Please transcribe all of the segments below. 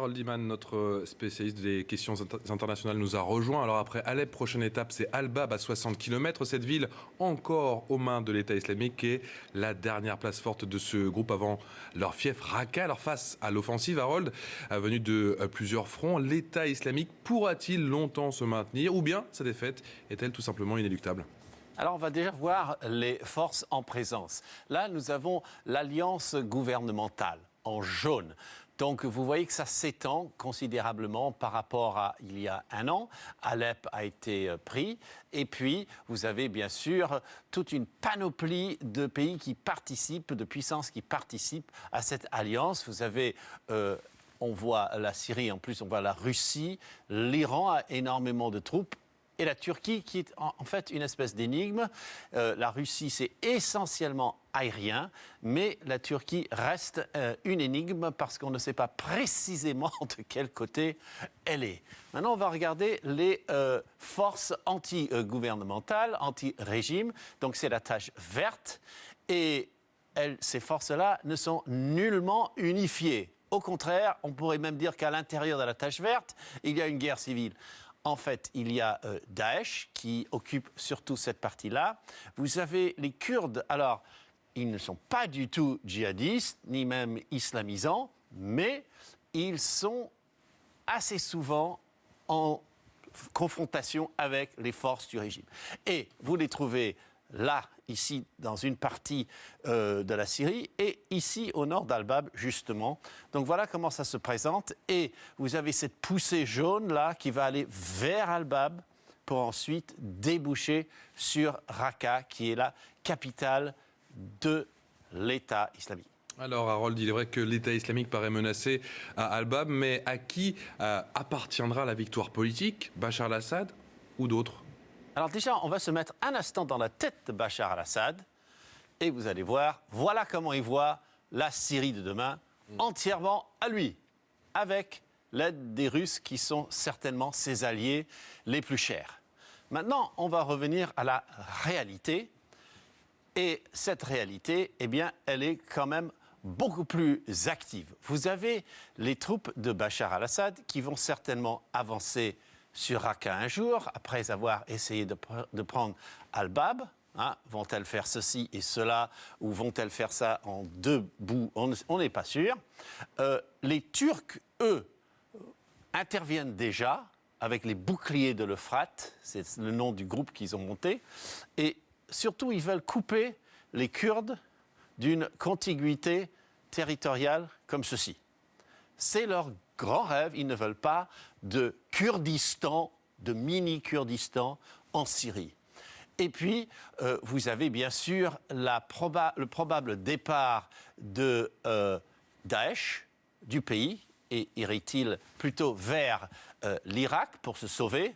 Harold Iman, notre spécialiste des questions internationales, nous a rejoint. Alors après Alep, prochaine étape, c'est Al-Bab à 60 km. Cette ville encore aux mains de l'État islamique est la dernière place forte de ce groupe avant leur fief Raqqa. Alors face à l'offensive, Harold, venue de plusieurs fronts, l'État islamique pourra-t-il longtemps se maintenir ou bien sa défaite est-elle tout simplement inéluctable ? Alors, on va déjà voir les forces en présence. Là, nous avons l'alliance gouvernementale en jaune. Donc, vous voyez que ça s'étend considérablement par rapport à il y a un an. Alep a été pris. Et puis, vous avez bien sûr toute une panoplie de pays qui participent, de puissances qui participent à cette alliance. Vous avez... on voit la Syrie, en plus on voit la Russie, l'Iran a énormément de troupes. Et la Turquie, qui est en fait une espèce d'énigme. La Russie, c'est essentiellement aérien, mais la Turquie reste une énigme parce qu'on ne sait pas précisément de quel côté elle est. Maintenant, on va regarder les forces anti-gouvernementales, anti-régime. Donc, c'est la tache verte. Et ces forces-là ne sont nullement unifiées. Au contraire, on pourrait même dire qu'à l'intérieur de la tache verte, il y a une guerre civile. En fait, il y a Daesh qui occupe surtout cette partie-là. Vous avez les Kurdes. Alors, ils ne sont pas du tout djihadistes, ni même islamisants, mais ils sont assez souvent en confrontation avec les forces du régime. Et vous les trouvez là, ici, dans une partie de la Syrie, et ici, au nord d'Al-Bab, justement. Donc voilà comment ça se présente. Et vous avez cette poussée jaune, là, qui va aller vers Al-Bab pour ensuite déboucher sur Raqqa, qui est la capitale de l'État islamique. Alors Harold, il est vrai que l'État islamique paraît menacé à Al-Bab, mais à qui appartiendra la victoire politique ? Bachar al-Assad ou d'autres ? Alors déjà, on va se mettre un instant dans la tête de Bachar al-Assad et vous allez voir, voilà comment il voit la Syrie de demain, entièrement à lui, avec l'aide des Russes qui sont certainement ses alliés les plus chers. Maintenant, on va revenir à la réalité et cette réalité, eh bien, elle est quand même beaucoup plus active. Vous avez les troupes de Bachar al-Assad qui vont certainement avancer sur Raqqa un jour, après avoir essayé de prendre Al-Bab. Vont-elles faire ceci et cela, ou vont-elles faire ça en deux bouts? On n'est pas sûr. Les Turcs, eux, interviennent déjà avec les boucliers de l'Euphrate, c'est le nom du groupe qu'ils ont monté, et surtout, ils veulent couper les Kurdes d'une contiguïté territoriale comme ceci. C'est leur grand rêve, ils ne veulent pas de Kurdistan, de mini-Kurdistan en Syrie. Et puis, vous avez bien sûr le probable départ de Daesh du pays, et irait-il plutôt vers l'Irak pour se sauver.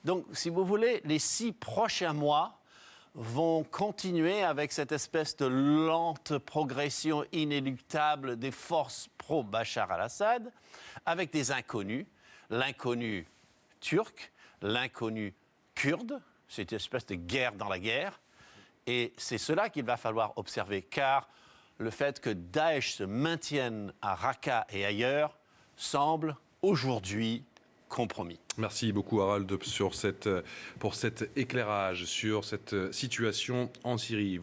Donc, si vous voulez, les 6 prochains mois vont continuer avec cette espèce de lente progression inéluctable des forces pro-Bachar al-Assad, avec des inconnus, l'inconnu turc, l'inconnu kurde, c'est une espèce de guerre dans la guerre, et c'est cela qu'il va falloir observer, car le fait que Daesh se maintienne à Raqqa et ailleurs semble aujourd'hui compromis. Merci beaucoup Harold pour cet éclairage sur cette situation en Syrie.